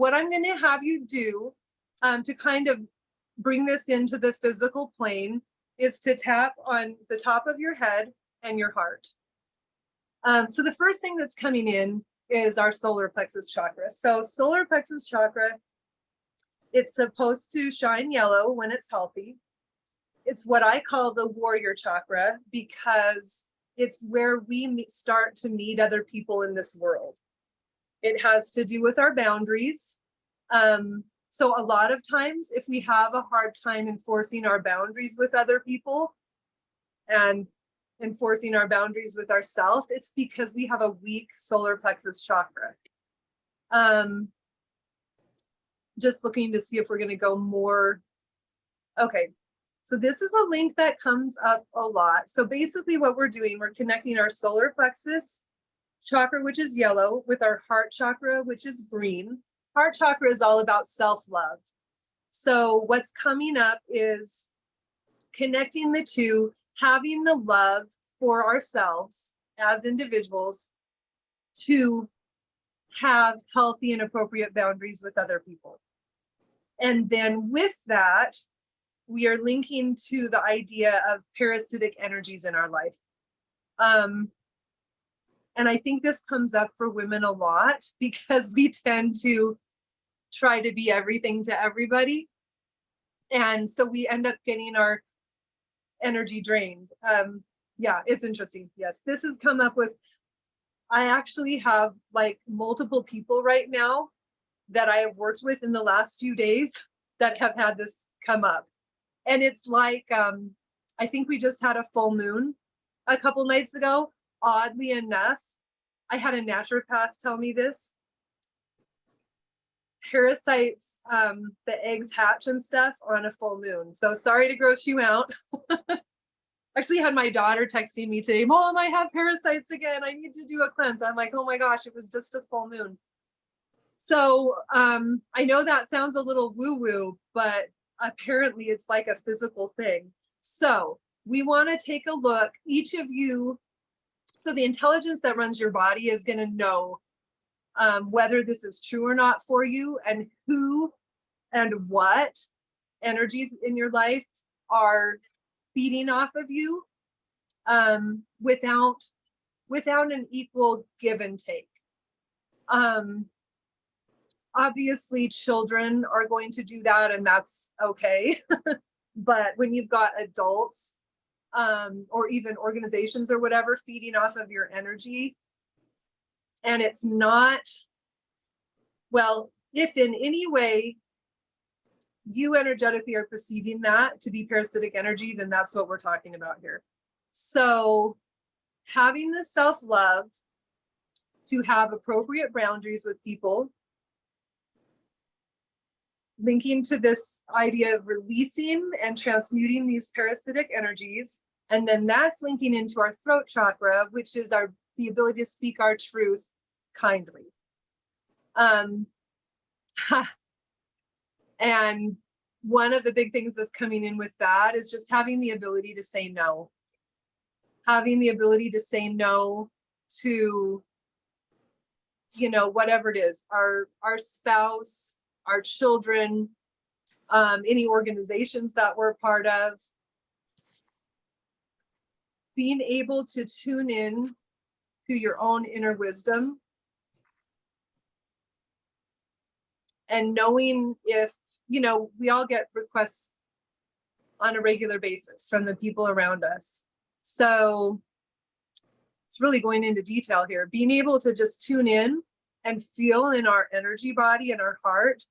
What I'm going to have you do to kind of bring this into the physical plane is to tap on the top of your head and your heart. So the first thing that's coming in is our solar plexus chakra. So solar plexus chakra, it's supposed to shine yellow when it's healthy. It's what I call the warrior chakra because it's where we start to meet other people in this world. It has to do with our boundaries. So a lot of times, if we have a hard time enforcing our boundaries with other people and enforcing our boundaries with ourselves, it's because we have a weak solar plexus chakra. Just looking to see if we're going to go more. Okay, so this is a link that comes up a lot. So basically what we're doing, we're connecting our solar plexus chakra, which is yellow, with our heart chakra, which is green. Heart chakra is all about self-love. So what's coming up is connecting the two, having the love for ourselves as individuals to have healthy and appropriate boundaries with other people. And then with that, we are linking to the idea of parasitic energies in our life. And I think this comes up for women a lot because we tend to try to be everything to everybody. And so we end up getting our energy drained. Yeah, it's interesting. Yes, this has come up with, I actually have like multiple people right now that I have worked with in the last few days that have had this come up. And it's like, I think we just had a full moon a couple nights ago. Oddly enough, I had a naturopath tell me this. Parasites, the eggs hatch and stuff on a full moon. So sorry to gross you out. Actually had my daughter texting me today, Mom, I have parasites again. I need to do a cleanse. I'm like, oh my gosh, it was just a full moon. So I know that sounds a little woo-woo, but apparently it's like a physical thing. So we want to take a look, each of you. So the intelligence that runs your body is going to know whether this is true or not for you, and who and what energies in your life are feeding off of you without an equal give and take. Obviously, children are going to do that, and that's okay. But when you've got adults or even organizations or whatever feeding off of your energy, and it's not, well, if in any way you energetically are perceiving that to be parasitic energy, then that's what we're talking about here. So having the self-love to have appropriate boundaries with people, linking to this idea of releasing and transmuting these parasitic energies. And then that's linking into our throat chakra, which is the ability to speak our truth kindly. And one of the big things that's coming in with that is just having the ability to say no. Having the ability to say no to, whatever it is, our spouse, our children, any organizations that we're part of. Being able to tune in to your own inner wisdom and knowing if, we all get requests on a regular basis from the people around us. So it's really going into detail here. Being able to just tune in and feel in our energy body and our heart,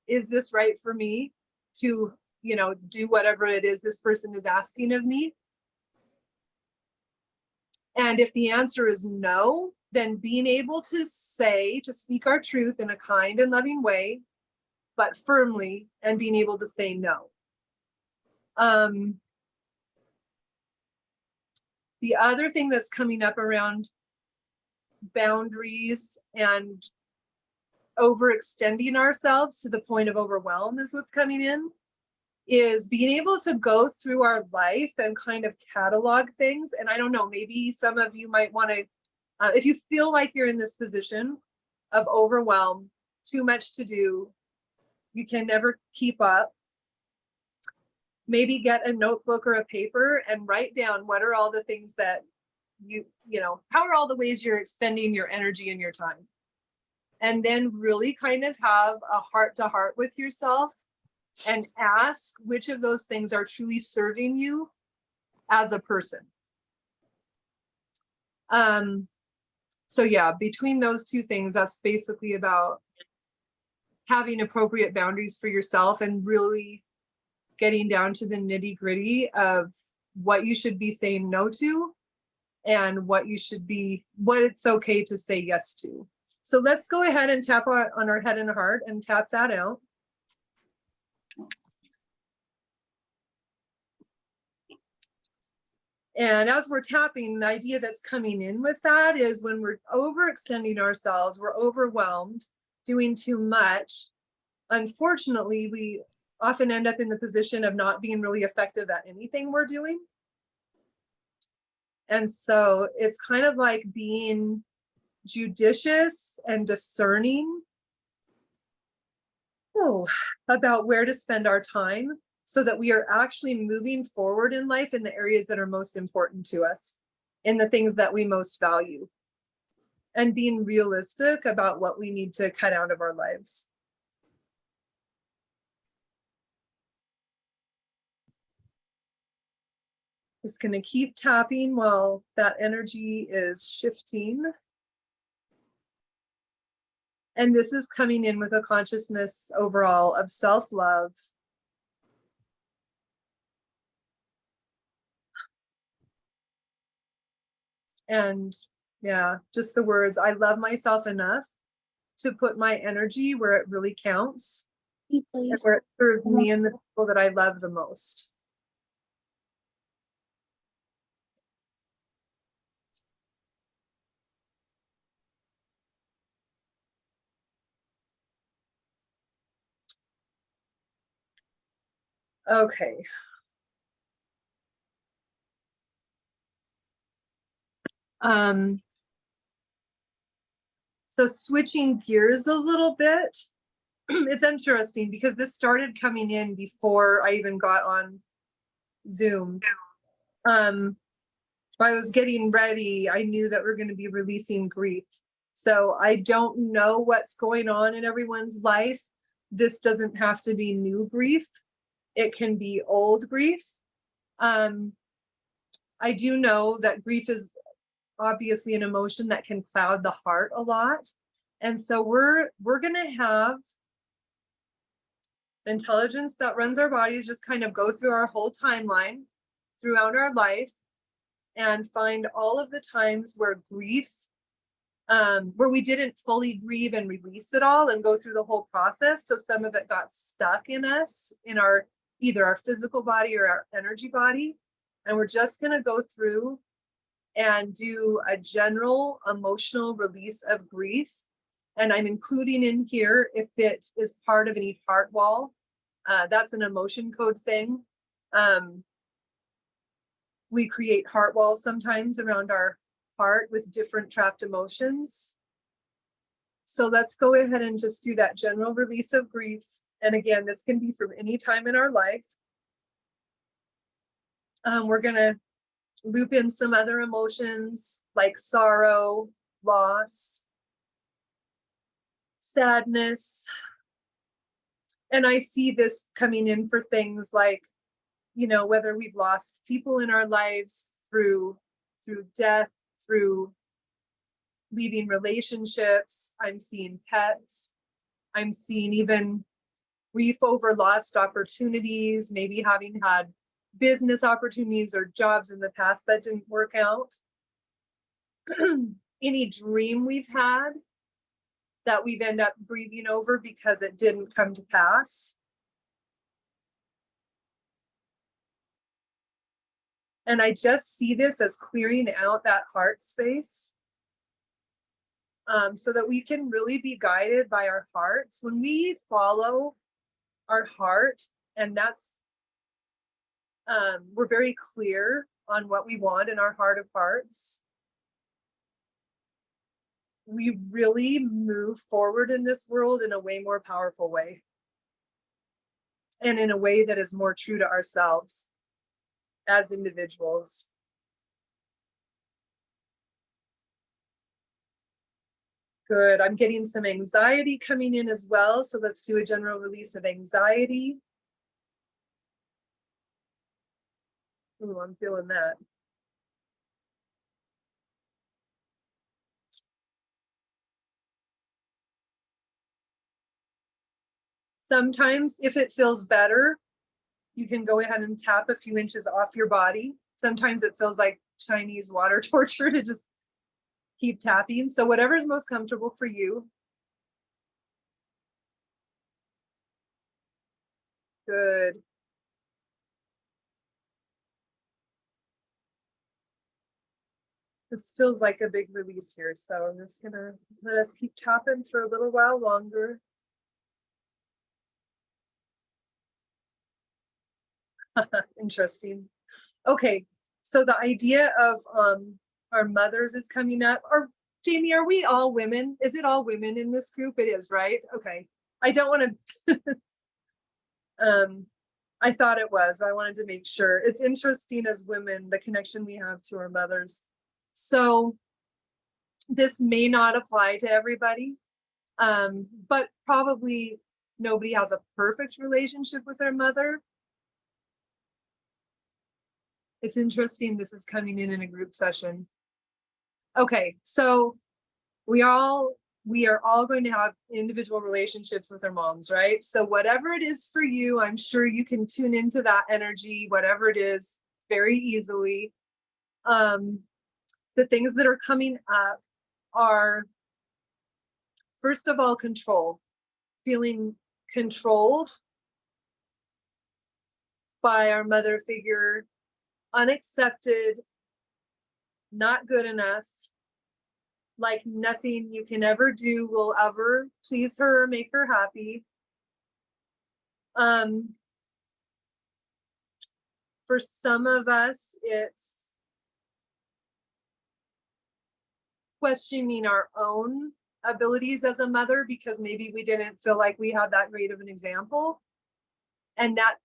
is this right for me to, do whatever it is this person is asking of me? And if the answer is no, then being able to speak our truth in a kind and loving way, but firmly, and being able to say no. The other thing that's coming up around boundaries and overextending ourselves to the point of overwhelm is what's coming in, is being able to go through our life and kind of catalog things. And I don't know, maybe some of you might want to, if you feel like you're in this position of overwhelm, too much to do. You can never keep up. Maybe get a notebook or a paper and write down what are all the things that how are all the ways you're expending your energy and your time. And then really kind of have a heart to heart with yourself and ask which of those things are truly serving you as a person. So yeah, between those two things, that's basically about having appropriate boundaries for yourself and really getting down to the nitty gritty of what you should be saying no to and what it's okay to say yes to. So let's go ahead and tap on our head and heart and tap that out. And as we're tapping, the idea that's coming in with that is when we're overextending ourselves, we're overwhelmed, doing too much. Unfortunately, we often end up in the position of not being really effective at anything we're doing. And so it's kind of like being judicious and discerning about where to spend our time so that we are actually moving forward in life in the areas that are most important to us, in the things that we most value, and being realistic about what we need to cut out of our lives. Just going to keep tapping while that energy is shifting. And this is coming in with a consciousness overall of self-love. And yeah, just the words, I love myself enough to put my energy where it really counts, and where it serves me and the people that I love the most. Okay. So switching gears a little bit, it's interesting because this started coming in before I even got on Zoom. I was getting ready. I knew that we're going to be releasing grief. So I don't know what's going on in everyone's life. This doesn't have to be new grief. It can be old grief. I do know that grief is obviously an emotion that can cloud the heart a lot. And so we're going to have the intelligence that runs our bodies just kind of go through our whole timeline throughout our life and find all of the times where grief, where we didn't fully grieve and release it all and go through the whole process. So some of it got stuck in us, in our either our physical body or our energy body. And we're just going to go through and do a general emotional release of grief. And I'm including in here, if it is part of any heart wall, that's an emotion code thing. We create heart walls sometimes around our heart with different trapped emotions. So let's go ahead and just do that general release of grief. And again, this can be from any time in our life. We're going to loop in some other emotions like sorrow, loss, sadness. And I see this coming in for things like, whether we've lost people in our lives through death, through leaving relationships. I'm seeing pets. I'm seeing even grief over lost opportunities, maybe having had business opportunities or jobs in the past that didn't work out. Any dream we've had that we've ended up grieving over because it didn't come to pass. And I just see this as clearing out that heart space, so that we can really be guided by our hearts. When we follow our heart, and that's, we're very clear on what we want in our heart of hearts, we really move forward in this world in a way more powerful way. And in a way that is more true to ourselves as individuals. Good. I'm getting some anxiety coming in as well. So let's do a general release of anxiety. Ooh, I'm feeling that. Sometimes if it feels better, you can go ahead and tap a few inches off your body. Sometimes it feels like Chinese water torture to just keep tapping. So whatever's most comfortable for you. Good. This feels like a big release here. So I'm just gonna let us keep tapping for a little while longer. Interesting. Okay, so the idea of our mothers is coming up. Or Jamie, are we all women? Is it all women in this group? It is, right? Okay. I don't want to I thought it was. I wanted to make sure. It's interesting as women, the connection we have to our mothers. So this may not apply to everybody, but probably nobody has a perfect relationship with their mother. It's interesting this is coming in a group session. Okay, so we are all going to have individual relationships with our moms, right? So whatever it is for you, I'm sure you can tune into that energy, whatever it is, very easily. The things that are coming up are, first of all, control, feeling controlled by our mother figure, unaccepted, not good enough, like nothing you can ever do will ever please her or make her happy. For some of us, it's questioning our own abilities as a mother because maybe we didn't feel like we had that great of an example. And that,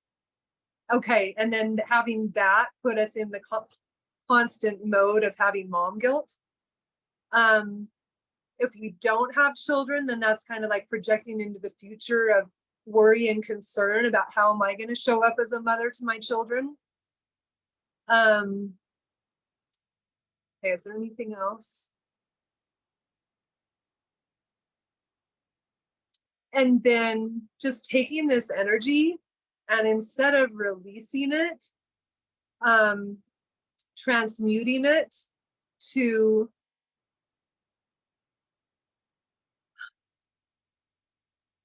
okay, and then having that put us in the constant mode of having mom guilt. If we don't have children, then that's kind of like projecting into the future of worry and concern about how am I going to show up as a mother to my children. Okay, is there anything else? And then just taking this energy and instead of releasing it, transmuting it to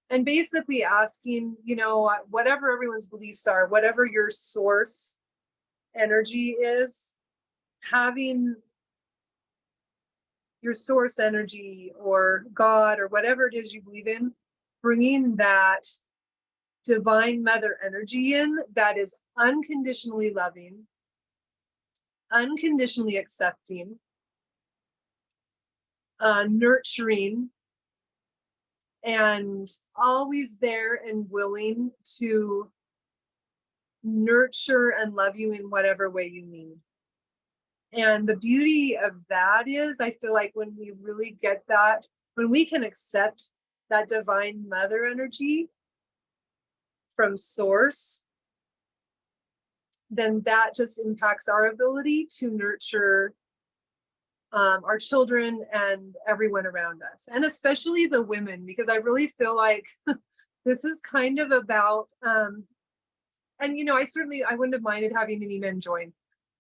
and basically asking, you know, whatever everyone's beliefs are, whatever your source energy is, having your source energy or God or whatever it is you believe in, bringing that divine mother energy in that is unconditionally loving, unconditionally accepting, nurturing, and always there and willing to nurture and love you in whatever way you need. And the beauty of that is, I feel like when we really get that, when we can accept that divine mother energy from source, then that just impacts our ability to nurture our children and everyone around us, and especially the women, because I really feel like this is kind of about, and you know, I wouldn't have minded having any men join,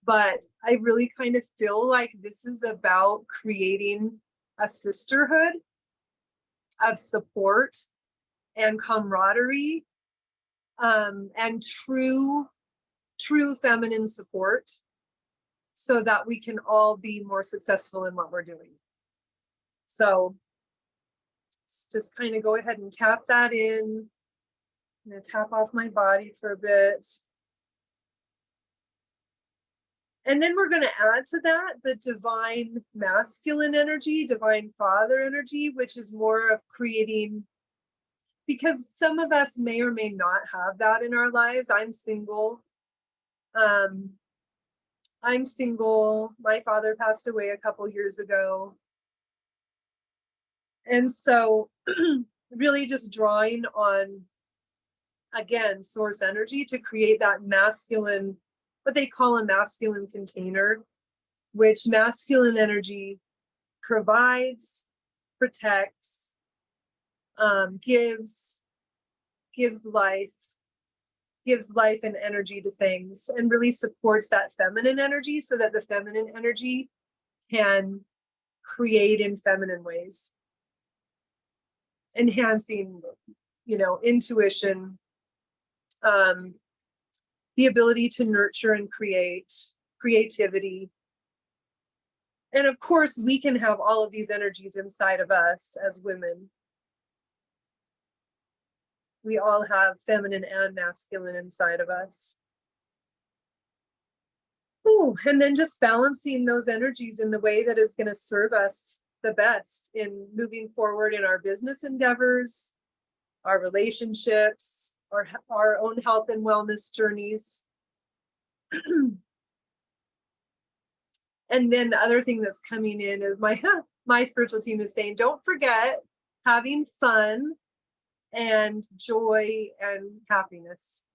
but I really kind of feel like this is about creating a sisterhood of support and camaraderie, and true feminine support so that we can all be more successful in what we're doing. So let's just kind of go ahead and tap that in. I'm going to tap off my body for a bit. And then we're going to add to that the divine masculine energy, divine father energy, which is more of creating, because some of us may or may not have that in our lives. I'm single. I'm single. My father passed away a couple years ago. And so really just drawing on, again, source energy to create that masculine, what they call a masculine container, which masculine energy provides, protects, gives life and energy to things, and really supports that feminine energy so that the feminine energy can create in feminine ways, enhancing, intuition, the ability to nurture and create, creativity. And of course, we can have all of these energies inside of us as women. We all have feminine and masculine inside of us. Ooh, and then just balancing those energies in the way that is going to serve us the best in moving forward in our business endeavors, our relationships, our own health and wellness journeys. And then the other thing that's coming in is my spiritual team is saying, don't forget having fun and joy and happiness,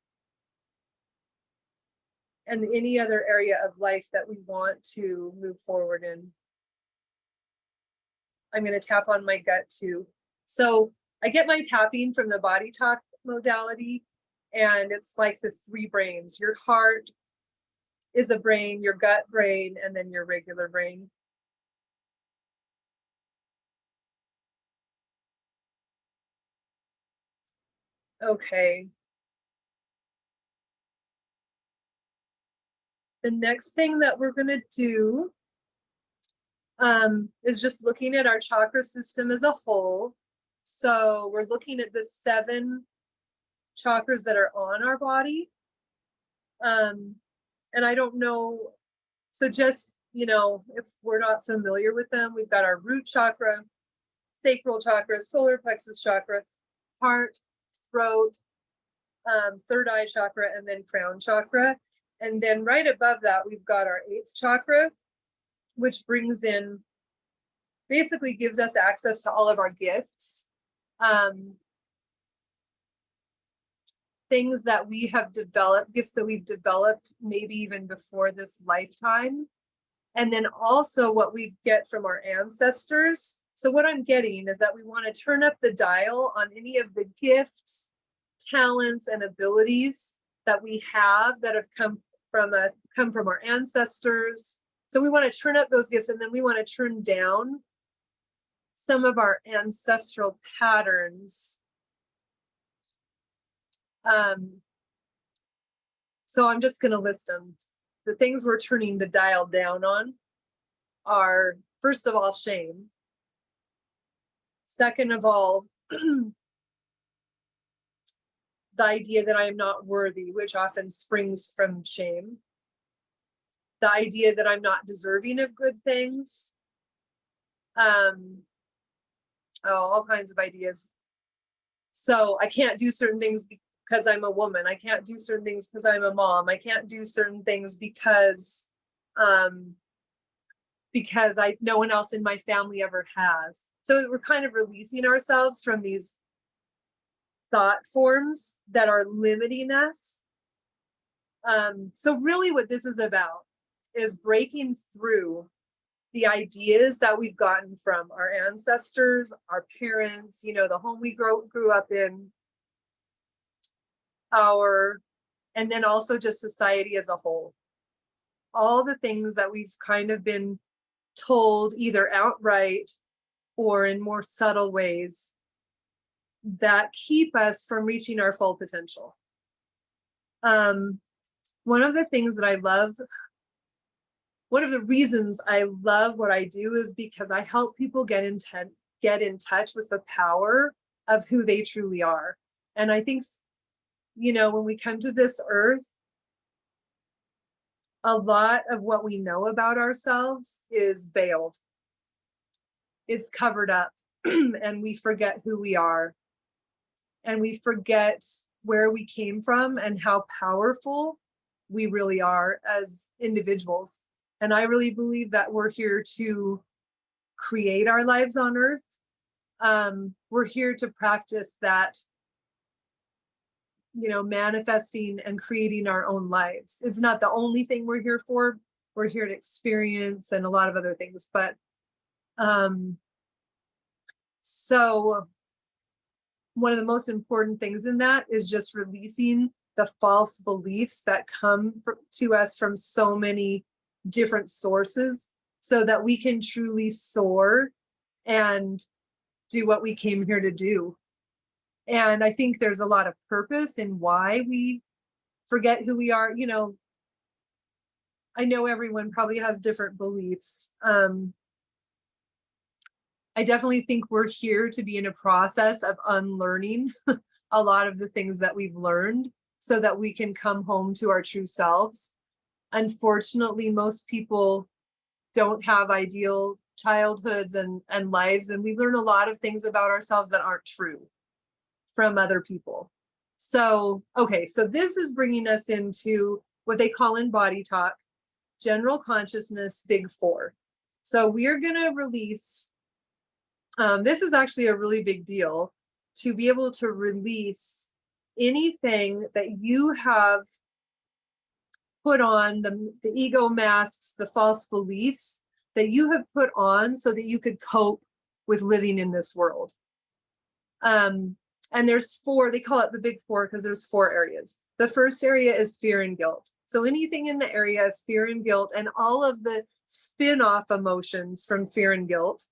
and any other area of life that we want to move forward in. I'm going to tap on my gut too. So I get my tapping from the body talk modality, and it's like the three brains. Your heart is a brain, your gut brain, and then your regular brain. Okay. The next thing that we're going to do is just looking at our chakra system as a whole. So we're looking at the 7 chakras that are on our body. And I don't know, so just, if we're not familiar with them, we've got our root chakra, sacral chakra, solar plexus chakra, heart, throat, third eye chakra, and then crown chakra. And then right above that, we've got our 8th chakra, which brings in, basically gives us access to all of our gifts, things that we have developed, gifts that we've developed maybe even before this lifetime. And then also what we get from our ancestors. So what I'm getting is that we want to turn up the dial on any of the gifts, talents, and abilities that we have that have come from our ancestors. So we want to turn up those gifts, and then we want to turn down some of our ancestral patterns. So I'm just going to list them. The things we're turning the dial down on are, first of all, shame. Second of all, the idea that I am not worthy, which often springs from shame. The idea that I'm not deserving of good things. All kinds of ideas. So I can't do certain things because I'm a woman. I can't do certain things because I'm a mom. I can't do certain things because no one else in my family ever has. So we're kind of releasing ourselves from these thought forms that are limiting us. So really what this is about is breaking through the ideas that we've gotten from our ancestors, our parents, the home we grew up in, and then also just society as a whole. All the things that we've kind of been told either outright or in more subtle ways that keep us from reaching our full potential. One of the things that I love, one of the reasons I love what I do is because I help people get in touch with the power of who they truly are. And I think, when we come to this earth, a lot of what we know about ourselves is veiled. It's covered up and we forget who we are, and we forget where we came from and how powerful we really are as individuals. And I really believe that we're here to create our lives on earth. We're here to practice that, manifesting and creating our own lives. It's not the only thing we're here for. We're here to experience and a lot of other things. But so one of the most important things in that is just releasing the false beliefs that come to us from so many different sources, so that we can truly soar and do what we came here to do. And I think there's a lot of purpose in why we forget who we are. I know everyone probably has different beliefs. I definitely think we're here to be in a process of unlearning a lot of the things that we've learned so that we can come home to our true selves. Unfortunately, most people don't have ideal childhoods and lives, and we learn a lot of things about ourselves that aren't true from other people. So, okay, so this is bringing us into what they call in Body Talk, general consciousness, big four. So we're going to release, this is actually a really big deal, to be able to release anything that you have put on, the ego masks, the false beliefs that you have put on so that you could cope with living in this world. And there's four, they call it the big four because there's four areas. The first area is fear and guilt. So anything in the area of fear and guilt and all of the spin-off emotions from fear and guilt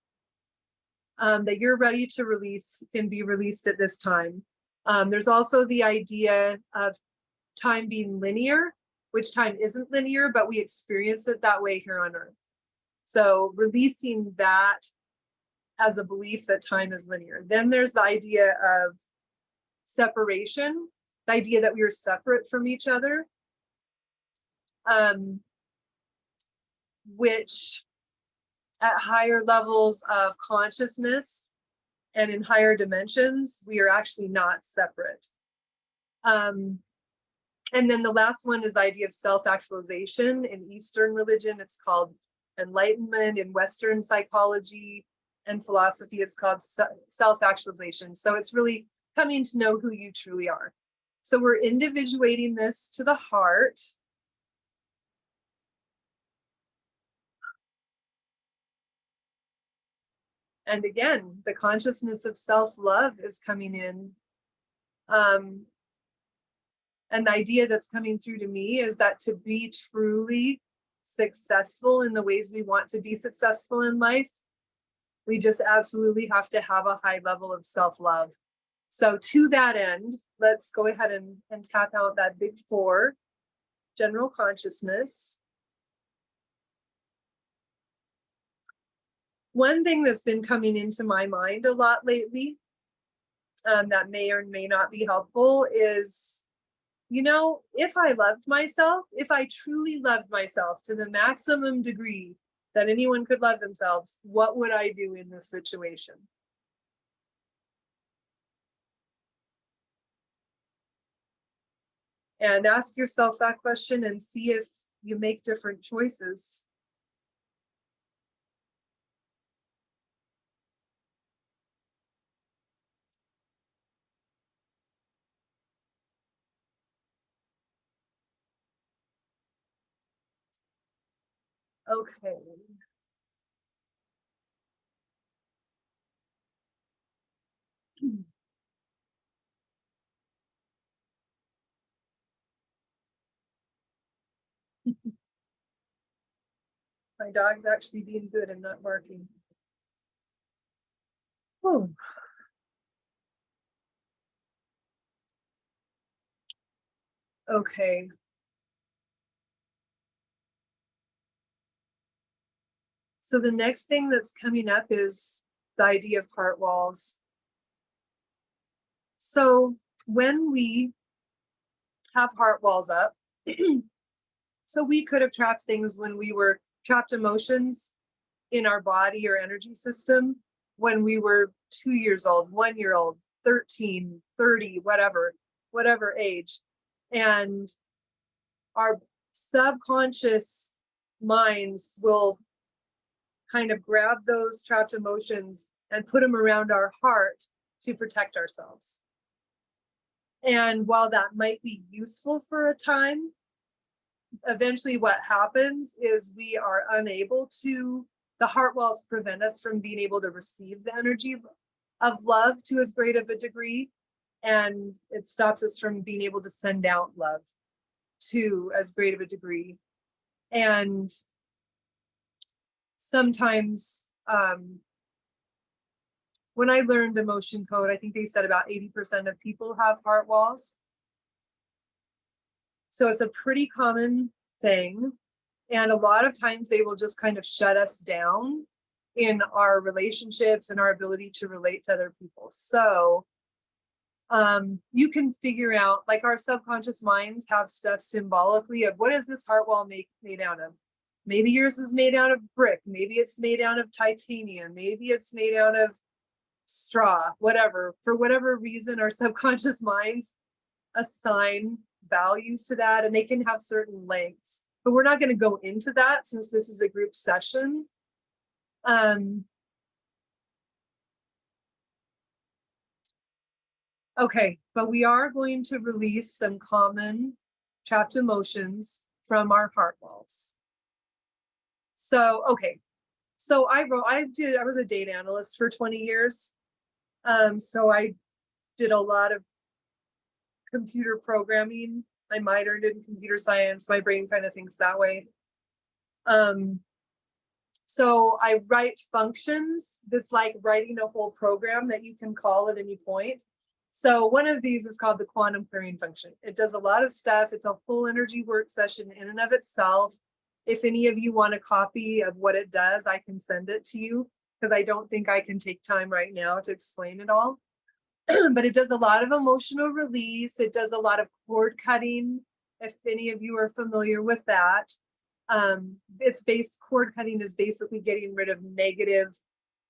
that you're ready to release can be released at this time. There's also the idea of time being linear, which time isn't linear, but we experience it that way here on Earth. So releasing that as a belief that time is linear. Then there's the idea of separation, the idea that we are separate from each other, which at higher levels of consciousness and in higher dimensions, we are actually not separate. And then the last one is the idea of self-actualization. In Eastern religion, it's called enlightenment. In Western psychology and philosophy, it's called self-actualization. So it's really coming to know who you truly are. So we're individuating this to the heart. And again, the consciousness of self-love is coming in. And the idea that's coming through to me is that to be truly successful in the ways we want to be successful in life, we just absolutely have to have a high level of self-love. So to that end, let's go ahead and tap out that big four, general consciousness. One thing that's been coming into my mind a lot lately that may or may not be helpful is, if I loved myself, if I truly loved myself to the maximum degree that anyone could love themselves, what would I do in this situation? And ask yourself that question and see if you make different choices. Okay. My dog's actually being good and not barking. Oh. Okay. So the next thing that's coming up is the idea of heart walls. So when we have heart walls up, So we could have trapped things when we were trapped emotions in our body or energy system when we were 2 years old, 1 year old, 13, 30, whatever age. And our subconscious minds will kind of grab those trapped emotions and put them around our heart to protect ourselves. And while that might be useful for a time, eventually what happens is we are unable to, the heart walls prevent us from being able to receive the energy of love to as great of a degree. And it stops us from being able to send out love to as great of a degree. And sometimes when I learned emotion code, I think they said about 80% of people have heart walls. So it's a pretty common thing. And a lot of times they will just kind of shut us down in our relationships and our ability to relate to other people. So you can figure out, like, our subconscious minds have stuff symbolically of what is this heart wall made out of? Maybe yours is made out of brick. Maybe it's made out of titanium. Maybe it's made out of straw, whatever. For whatever reason, our subconscious minds assign values to that, and they can have certain lengths. But we're not going to go into that since this is a group session. Okay, but we are going to release some common trapped emotions from our heart walls. So, okay. So I was a data analyst for 20 years. So I did a lot of computer programming. I minored in computer science. My brain kind of thinks that way. So I write functions that's like writing a whole program that you can call at any point. So one of these is called the quantum clearing function. It does a lot of stuff. It's a full energy work session in and of itself. If any of you want a copy of what it does, I can send it to you because I don't think I can take time right now to explain it all. But it does a lot of emotional release. It does a lot of cord cutting, if any of you are familiar with that. Cord cutting is basically getting rid of negative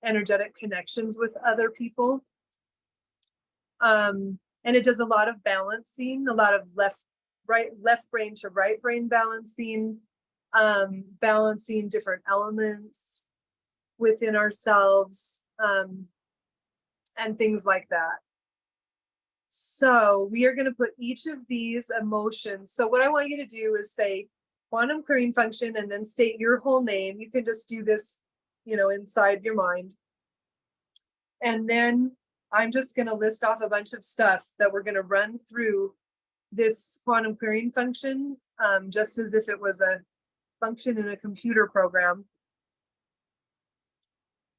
energetic connections with other people. And it does a lot of balancing, a lot of left brain to right brain balancing, balancing different elements within ourselves, and things like that. So we are going to put each of these emotions. So what I want you to do is say quantum clearing function and then state your whole name. You can just do this, inside your mind. And then I'm just going to list off a bunch of stuff that we're going to run through this quantum clearing function, just as if it was a function in a computer program.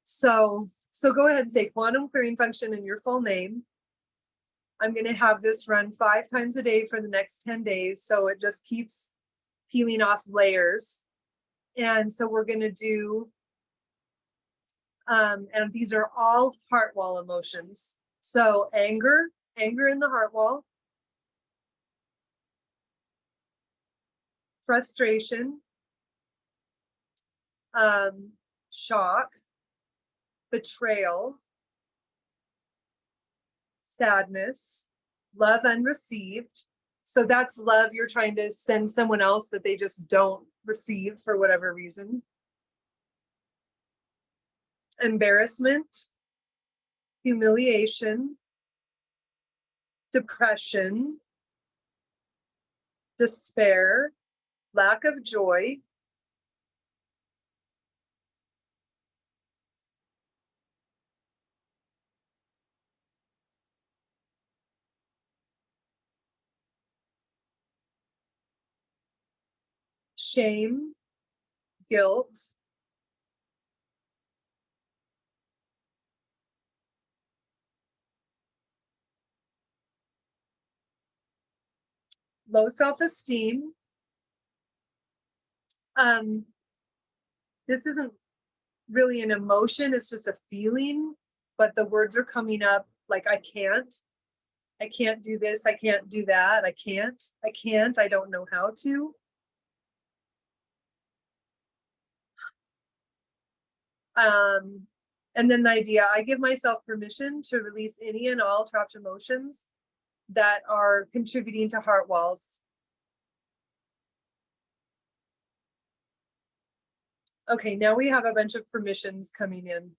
So go ahead and say quantum clearing function and your full name. I'm going to have this run 5 times a day for the next 10 days. So it just keeps peeling off layers. And so we're going to do, and these are all heart wall emotions. So anger in the heart wall, frustration, shock, betrayal, sadness, love unreceived. So that's love you're trying to send someone else that they just don't receive for whatever reason. Embarrassment, humiliation, depression, despair, lack of joy, shame, guilt, low self-esteem. This isn't really an emotion, it's just a feeling, but the words are coming up like I can't do this, I can't do that, I can't, I don't know how to. And then the idea, I give myself permission to release any and all trapped emotions that are contributing to heart walls. Okay, now we have a bunch of permissions coming in.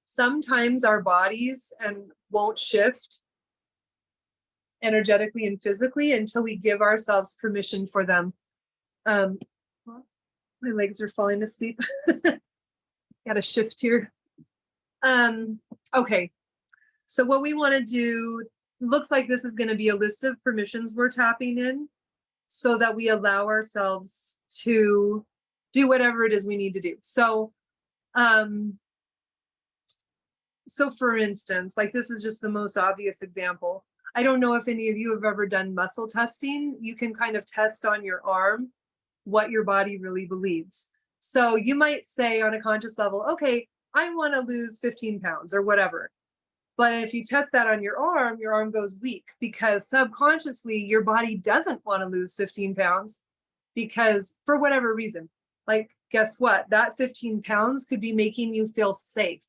Sometimes our bodies won't shift energetically and physically until we give ourselves permission for them. My legs are falling asleep. Got to shift here. Okay, so what we want to do, looks like this is going to be a list of permissions we're tapping in so that we allow ourselves to do whatever it is we need to do. So for instance, like this is just the most obvious example. I don't know if any of you have ever done muscle testing. You can kind of test on your arm what your body really believes. So you might say on a conscious level, okay, I want to lose 15 pounds or whatever. But if you test that on your arm goes weak because subconsciously your body doesn't want to lose 15 pounds because for whatever reason, like guess what? That 15 pounds could be making you feel safe.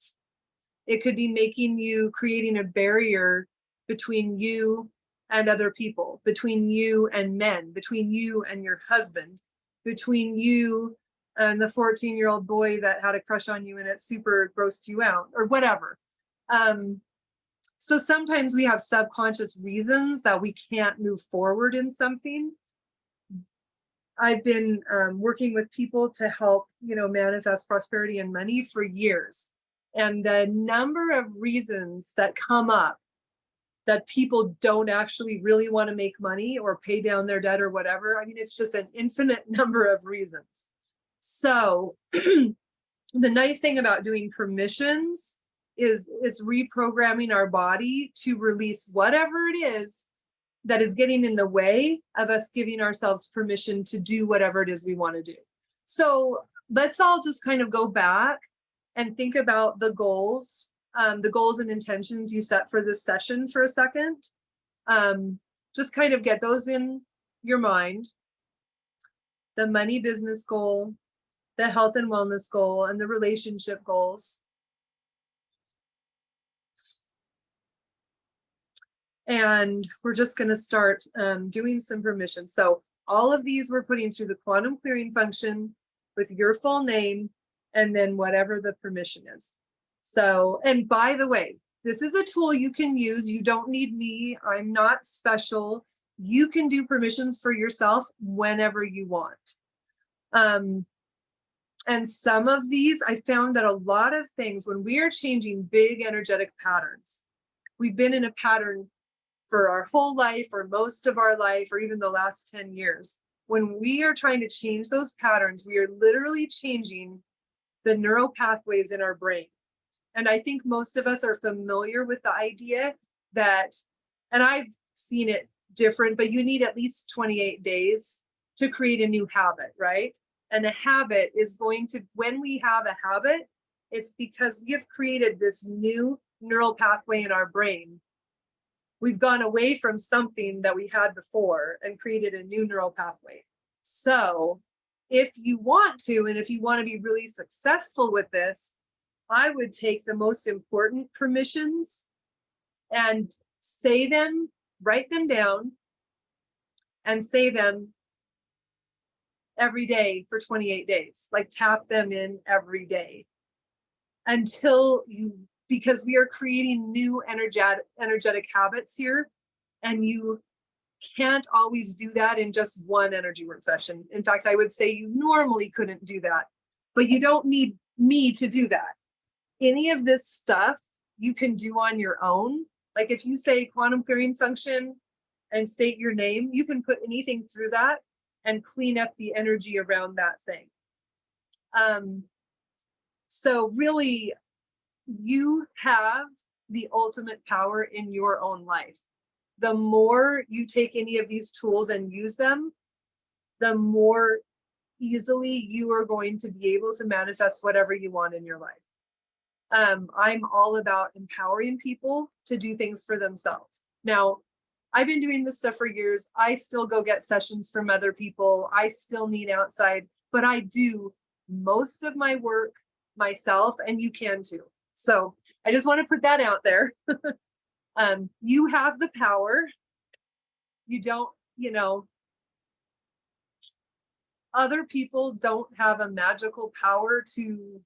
It could be making you creating a barrier between you and other people, between you and men, between you and your husband, between you and the 14-year-old boy that had a crush on you and it super grossed you out or whatever. So sometimes we have subconscious reasons that we can't move forward in something. I've been working with people to help, manifest prosperity and money for years. And the number of reasons that come up that people don't actually really want to make money or pay down their debt or whatever, I mean, it's just an infinite number of reasons. So the nice thing about doing permissions is reprogramming our body to release whatever it is that is getting in the way of us giving ourselves permission to do whatever it is we want to do. So let's all just kind of go back and think about the goals and intentions you set for this session for a second. Just kind of get those in your mind. The money business goal, the health and wellness goal, and the relationship goals. And we're just going to start doing some permissions. So all of these we're putting through the quantum clearing function with your full name and then whatever the permission is. So, and by the way, this is a tool you can use. You don't need me. I'm not special. You can do permissions for yourself whenever you want. And some of these, I found that a lot of things, when we are changing big energetic patterns, we've been in a pattern for our whole life or most of our life or even the last 10 years. When we are trying to change those patterns, we are literally changing the neural pathways in our brain. And I think most of us are familiar with the idea that, and I've seen it different, but you need at least 28 days to create a new habit, right? And a habit is going to, when we have a habit, it's because we have created this new neural pathway in our brain. We've gone away from something that we had before and created a new neural pathway. So if you want to, and if you want to be really successful with this, I would take the most important permissions and say them, write them down, and say them every day for 28 days. Like tap them in every day until you, because we are creating new energetic habits here, and you can't always do that in just one energy work session. In fact, I would say you normally couldn't do that, but you don't need me to do that. Any of this stuff you can do on your own. Like if you say quantum clearing function and state your name, you can put anything through that and clean up the energy around that thing. So really, you have the ultimate power in your own life. The more you take any of these tools and use them, the more easily you are going to be able to manifest whatever you want in your life. I'm all about empowering people to do things for themselves. Now, I've been doing this stuff for years. I still go get sessions from other people. I still need outside, but I do most of my work myself, and you can too. So I just want to put that out there. You have the power. You don't, other people don't have a magical power to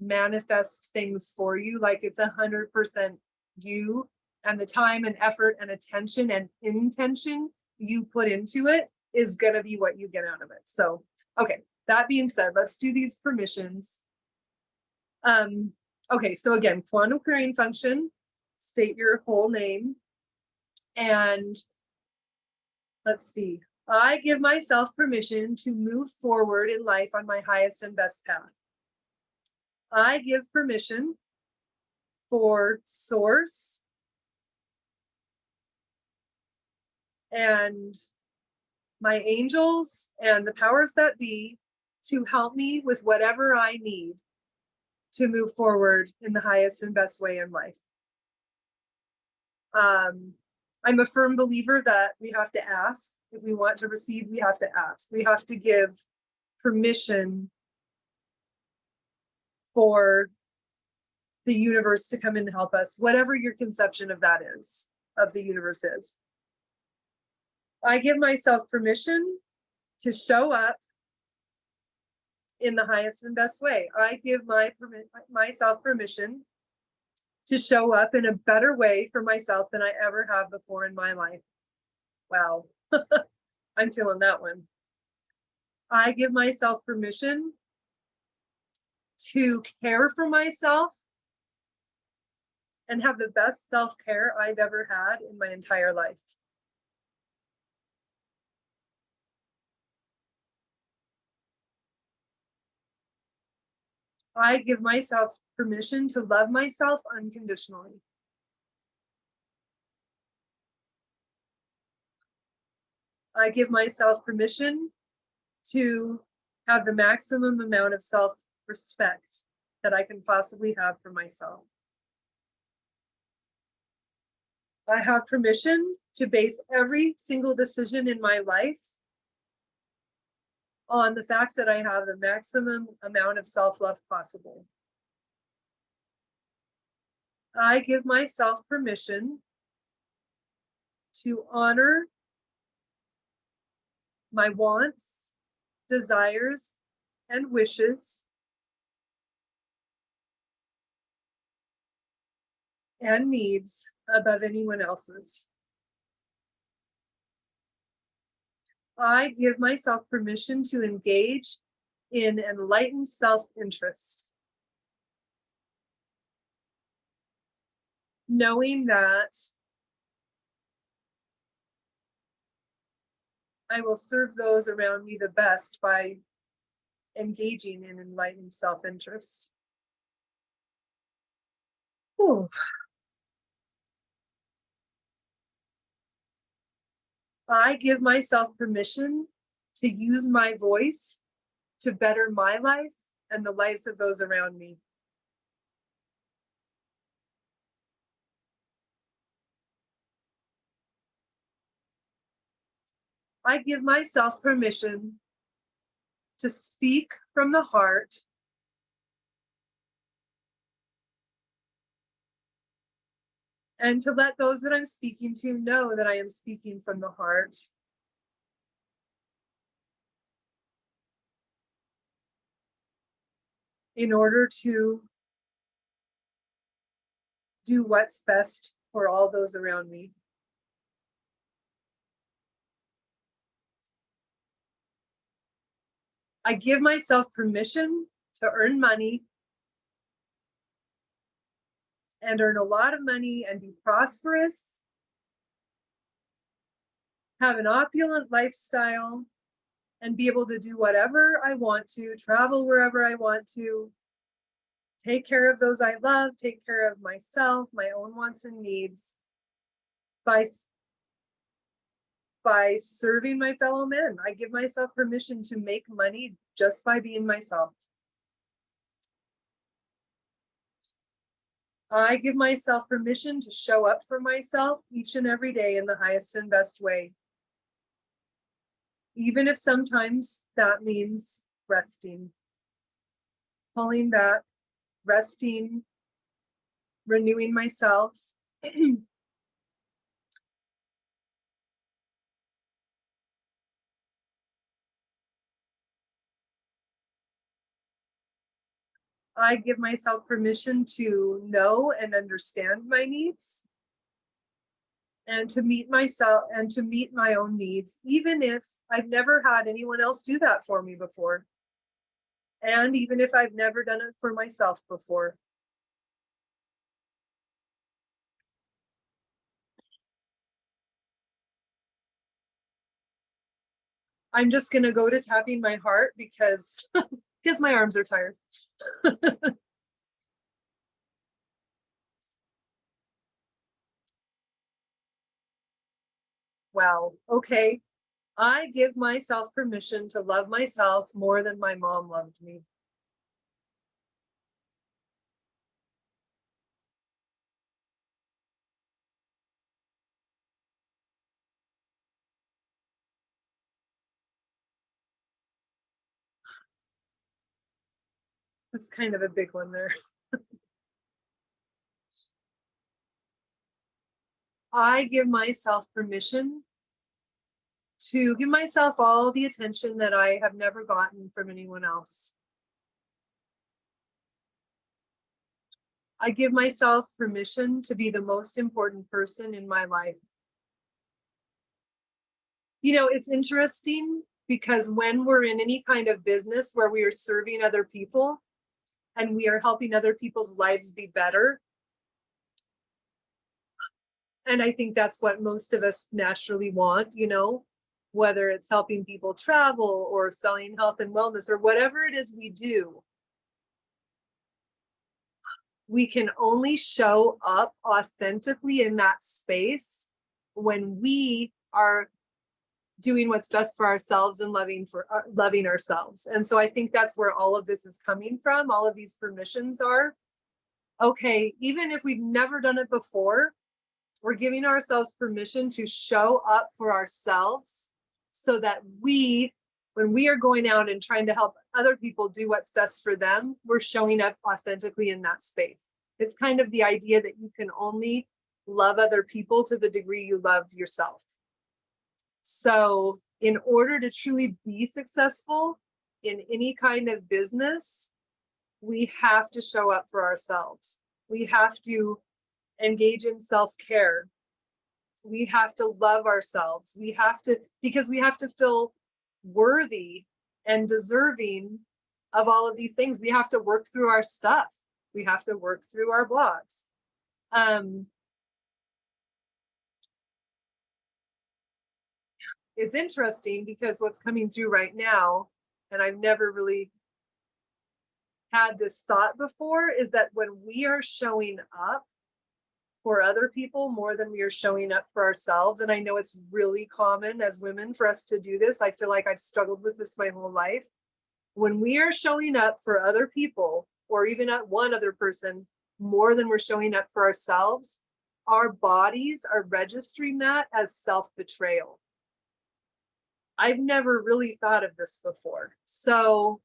manifest things for you. Like it's 100% you, and the time and effort and attention and intention you put into it is going to be what you get out of it. So, okay, that being said, let's do these permissions. Okay, so again, quantum querying function, state your whole name. And let's see, I give myself permission to move forward in life on my highest and best path. I give permission for source and my angels and the powers that be to help me with whatever I need to move forward in the highest and best way in life. I'm a firm believer that we have to ask. If we want to receive, we have to ask. We have to give permission for the universe to come in and help us, whatever your conception of that is, of the universe is. I give myself permission to show up in the highest and best way. I give myself permission to show up in a better way for myself than I ever have before in my life. Wow, I'm feeling that one. I give myself permission to care for myself and have the best self-care I've ever had in my entire life. I give myself permission to love myself unconditionally. I give myself permission to have the maximum amount of self-respect that I can possibly have for myself. I have permission to base every single decision in my life on the fact that I have the maximum amount of self-love possible. I give myself permission to honor my wants, desires, and wishes, and needs above anyone else's. I give myself permission to engage in enlightened self-interest, knowing that I will serve those around me the best by engaging in enlightened self-interest. I give myself permission to use my voice to better my life and the lives of those around me. I give myself permission to speak from the heart and to let those that I'm speaking to know that I am speaking from the heart. In order to do what's best for all those around me. I give myself permission to earn money and earn a lot of money and be prosperous, have an opulent lifestyle, and be able to do whatever I want to, travel wherever I want to, take care of those I love, take care of myself, my own wants and needs by serving my fellow men. I give myself permission to make money just by being myself. I give myself permission to show up for myself each and every day in the highest and best way. Even if sometimes that means resting. pulling back, resting, renewing myself. I give myself permission to know and understand my needs and to meet myself and to meet my own needs, even if I've never had anyone else do that for me before. And even if I've never done it for myself before. I'm just going to go to tapping my heart because my arms are tired. Wow. Okay. I give myself permission to love myself more than my mom loved me. That's kind of a big one there. I give myself permission to give myself all the attention that I have never gotten from anyone else. I give myself permission to be the most important person in my life. You know, it's interesting because when we're in any kind of business where we are serving other people and we are helping other people's lives be better, and I think that's what most of us naturally want, you know, whether it's helping people travel or selling health and wellness or whatever it is we do, we can only show up authentically in that space when we are doing what's best for ourselves and loving ourselves. And so I think that's where all of this is coming from. All of these permissions are okay. Even if we've never done it before, we're giving ourselves permission to show up for ourselves so that when we are going out and trying to help other people do what's best for them, we're showing up authentically in that space. It's kind of the idea that you can only love other people to the degree you love yourself. So in order to truly be successful in any kind of business, we have to show up for ourselves. We have to engage in self-care. We have to love ourselves. Because we have to feel worthy and deserving of all of these things. We have to work through our stuff. We have to work through our blocks. It's interesting because what's coming through right now, and I've never really had this thought before, is that when we are showing up for other people more than we are showing up for ourselves, and I know it's really common as women for us to do this. I feel like I've struggled with this my whole life. When we are showing up for other people, or even at one other person, more than we're showing up for ourselves, our bodies are registering that as self-betrayal. I've never really thought of this before. So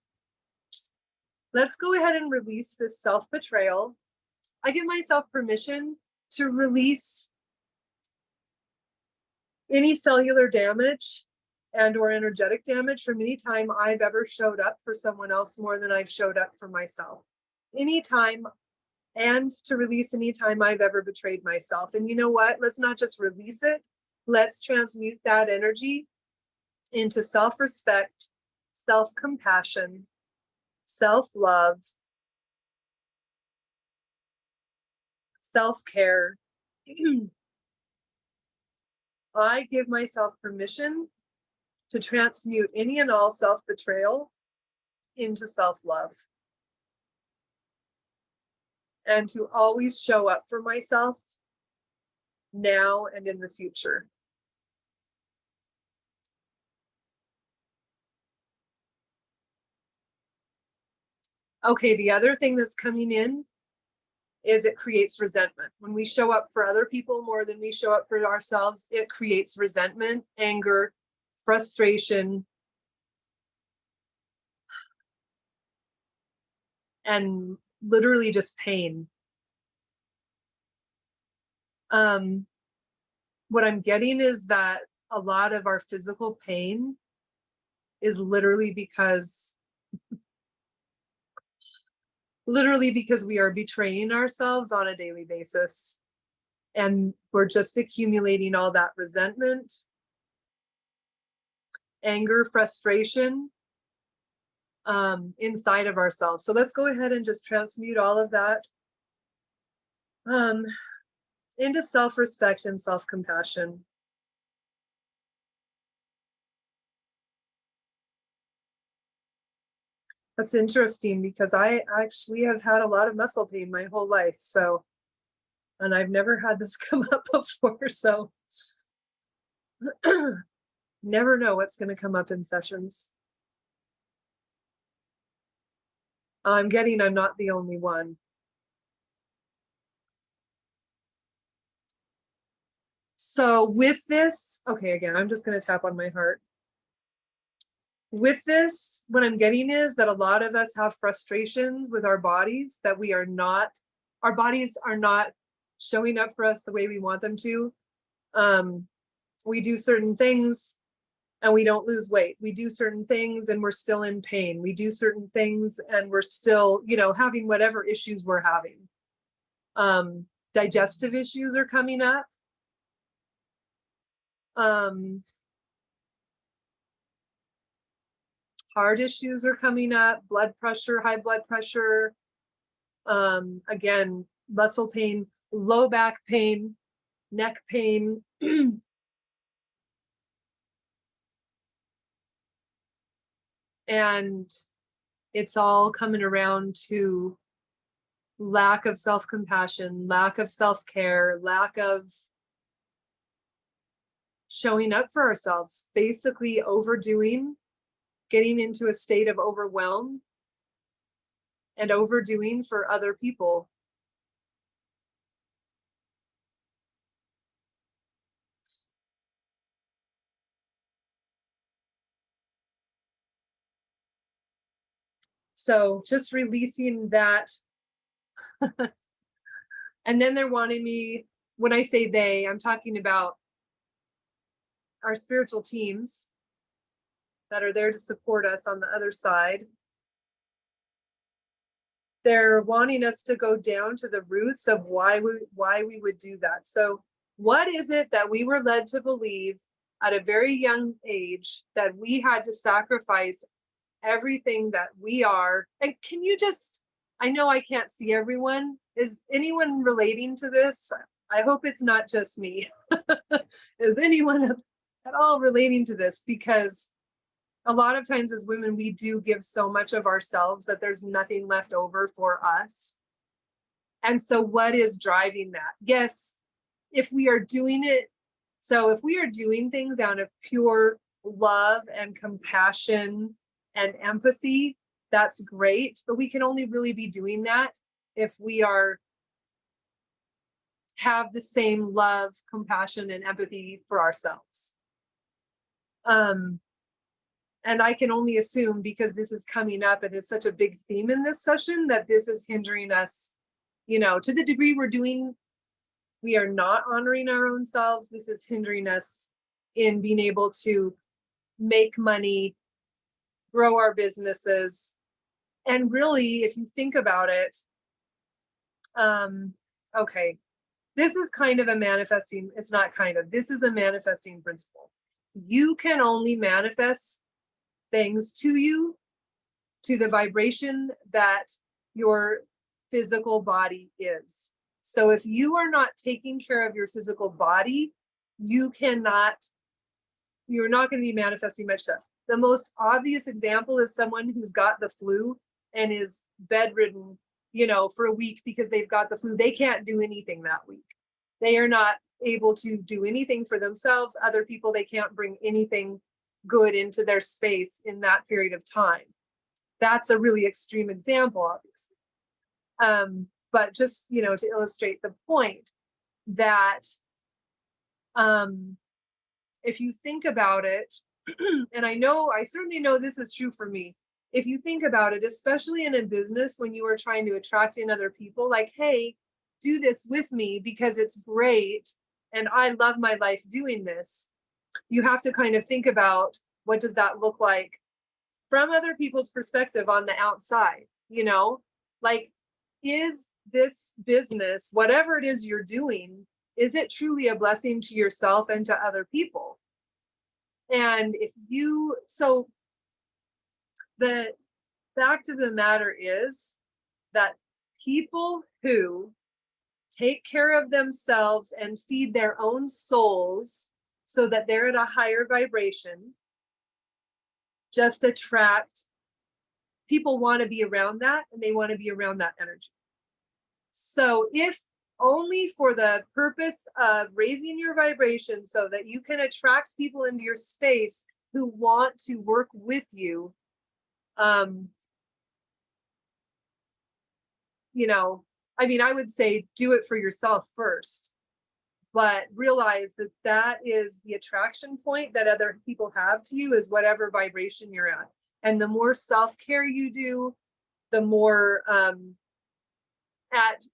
let's go ahead and release this self-betrayal. I give myself permission to release any cellular damage and or energetic damage from any time I've ever showed up for someone else more than I've showed up for myself. Anytime, and to release any time I've ever betrayed myself. And you know what? Let's not just release it. Let's transmute that energy into self-respect, self-compassion, self-love, self-care. I give myself permission to transmute any and all self-betrayal into self-love. And to always show up for myself now and in the future. Okay, the other thing that's coming in is it creates resentment. When we show up for other people more than we show up for ourselves, it creates resentment, anger, frustration. and literally just pain. What I'm getting is that a lot of our physical pain is literally because we are betraying ourselves on a daily basis. And we're just accumulating all that resentment, anger, frustration inside of ourselves. So let's go ahead and just transmute all of that into self-respect and self-compassion. That's interesting because I actually have had a lot of muscle pain my whole life. So, and I've never had this come up before. So never know what's going to come up in sessions. I'm not the only one. So with this, okay, again, I'm just going to tap on my heart. With this, what I'm getting is that a lot of us have frustrations with our bodies, that our bodies are not showing up for us the way we want them to. We do certain things and we don't lose weight. We do certain things and we're still in pain. We do certain things and we're still, having whatever issues we're having. Digestive issues are coming up. Heart issues are coming up, blood pressure, high blood pressure, again, muscle pain, low back pain, neck pain. And it's all coming around to lack of self-compassion, lack of self-care, lack of showing up for ourselves, basically overdoing, getting into a state of overwhelm and overdoing for other people. So just releasing that. And then they're wanting me, when I say they, I'm talking about our spiritual teams that are there to support us on the other side. They're wanting us to go down to the roots of why we would do that. So what is it that we were led to believe at a very young age that we had to sacrifice everything that we are? And can you just, I know I can't see everyone. Is anyone relating to this? I hope it's not just me. Is anyone at all relating to this? Because a lot of times as women, we do give so much of ourselves that there's nothing left over for us. And so what is driving that? Yes, if we are doing it, so if we are doing things out of pure love and compassion and empathy, that's great. But we can only really be doing that if we have the same love, compassion, and empathy for ourselves. And I can only assume, because this is coming up and it's such a big theme in this session, that this is hindering us, to the degree we are not honoring our own selves. This is hindering us in being able to make money, grow our businesses. And really, if you think about it, okay, this is kind of a manifesting, it's not kind of, this is a manifesting principle. You can only manifest things to you to the vibration that your physical body is. So if you are not taking care of your physical body, you're not going to be manifesting much stuff. The most obvious example is someone who's got the flu and is bedridden, for a week because they've got the flu. They can't do anything that week. They are not able to do anything for themselves, other people. They can't bring anything good into their space in that period of time. That's a really extreme example, obviously. But just, to illustrate the point that if you think about it, and I certainly know this is true for me. if you think about it, especially in a business when you are trying to attract in other people, like, hey, do this with me because it's great and I love my life doing this. You have to kind of think about, what does that look like from other people's perspective on the outside, you know? Like, is this business, whatever it is you're doing, is it truly a blessing to yourself and to other people? And if you, so the fact of the matter is that people who take care of themselves and feed their own souls so that they're at a higher vibration just attract, people want to be around that, and they want to be around that energy. So if only for the purpose of raising your vibration so that you can attract people into your space who want to work with you, you know, I mean, I would say do it for yourself first, but realize that that is the attraction point that other people have to you, is whatever vibration you're at. And the more self-care you do, the more at,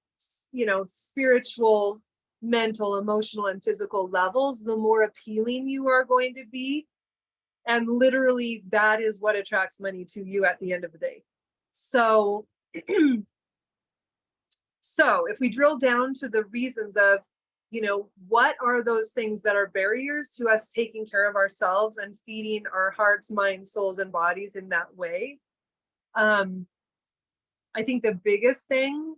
you know, spiritual, mental, emotional, and physical levels, the more appealing you are going to be. And literally that is what attracts money to you at the end of the day. So so if we drill down to the reasons of, you know, what are those things that are barriers to us taking care of ourselves and feeding our hearts, minds, souls, and bodies in that way? I think the biggest thing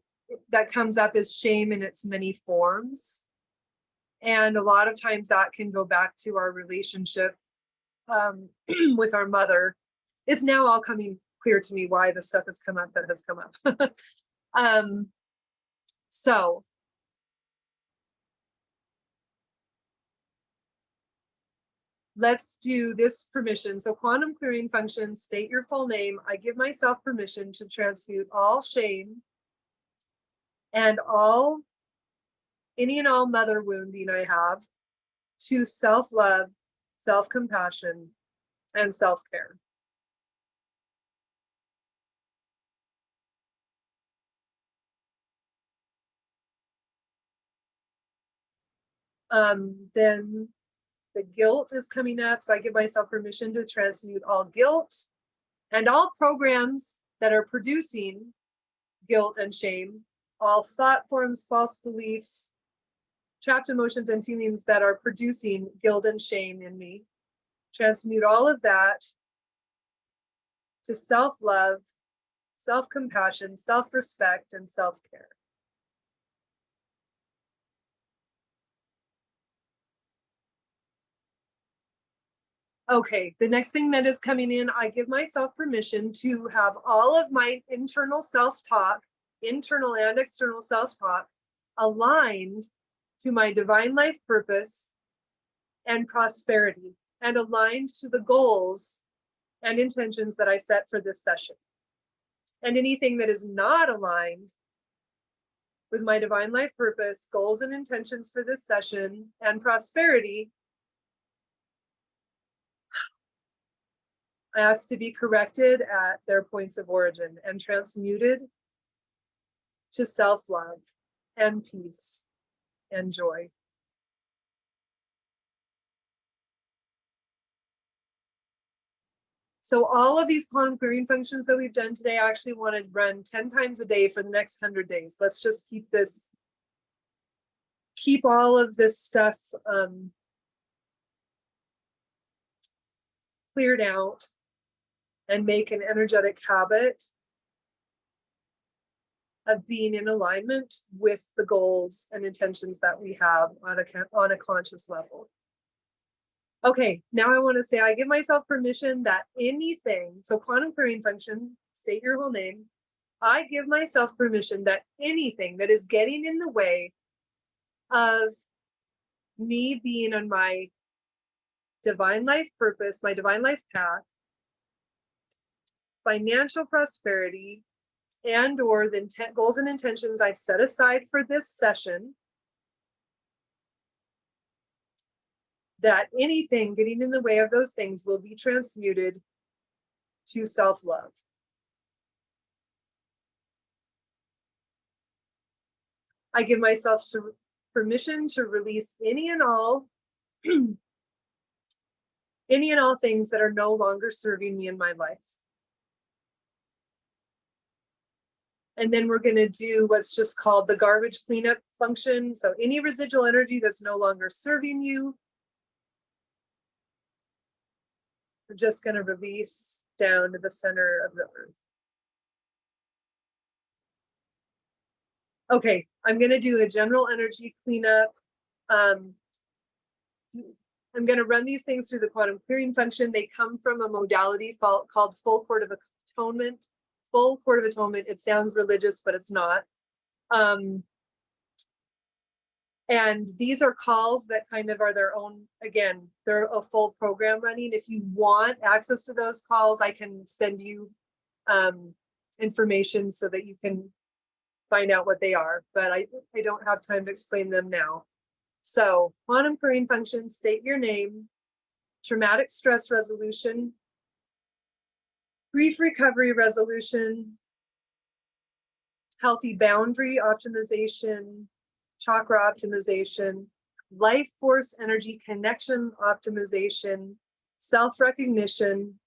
that comes up is shame in its many forms. And a lot of times that can go back to our relationship with our mother. It's now all coming clear to me why the stuff has come up that has come up. So let's do this permission. So quantum clearing function, state your full name. I give myself permission to transmute all shame and any and all mother wounding I have to self-love, self-compassion, and self-care. Then the guilt is coming up. So I give myself permission to transmute all guilt and all programs that are producing guilt and shame, all thought forms, false beliefs, trapped emotions, and feelings that are producing guilt and shame in me. Transmute all of that to self-love, self-compassion, self-respect, and self-care. Okay, the next thing that is coming in, I give myself permission to have all of my internal self-talk, internal and external self-talk, aligned to my divine life purpose and prosperity, and aligned to the goals and intentions that I set for this session. And anything that is not aligned with my divine life purpose, goals, and intentions for this session and prosperity, I ask to be corrected at their points of origin and transmuted to self-love and peace and joy. So all of these quantum clearing functions that we've done today, I actually want to run 10 times a day for the next 100 days. Let's just keep all of this stuff cleared out and make an energetic habit of being in alignment with the goals and intentions that we have on a conscious level. Okay, now I want to say I give myself permission that anything, so quantum clearing function, state your whole name. I give myself permission that anything that is getting in the way of me being on my divine life purpose, my divine life path, financial prosperity, and or the goals and intentions I've set aside for this session, that anything getting in the way of those things will be transmuted to self-love. I give myself permission to release any and all things that are no longer serving me in my life. And then we're going to do what's just called the garbage cleanup function. So any residual energy that's no longer serving you, we're just going to release down to the center of the earth. Okay, I'm going to do a general energy cleanup. I'm going to run these things through the quantum clearing function. They come from a modality called full court of atonement. Full court of atonement, it sounds religious, but it's not. And these are calls that kind of are their own, again, they're a full program running. If you want access to those calls, I can send you information so that you can find out what they are, but I don't have time to explain them now. So quantum clearing function, state your name, traumatic stress resolution, grief recovery resolution, healthy boundary optimization, chakra optimization, life force energy connection optimization, self-recognition.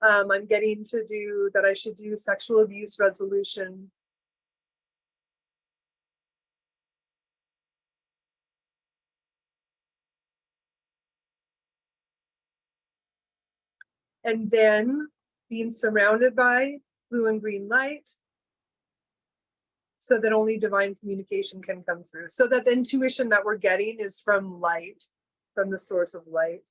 I'm getting to do that. I should do sexual abuse resolution. And then being surrounded by blue and green light so that only divine communication can come through. So that the intuition that we're getting is from light, from the source of light.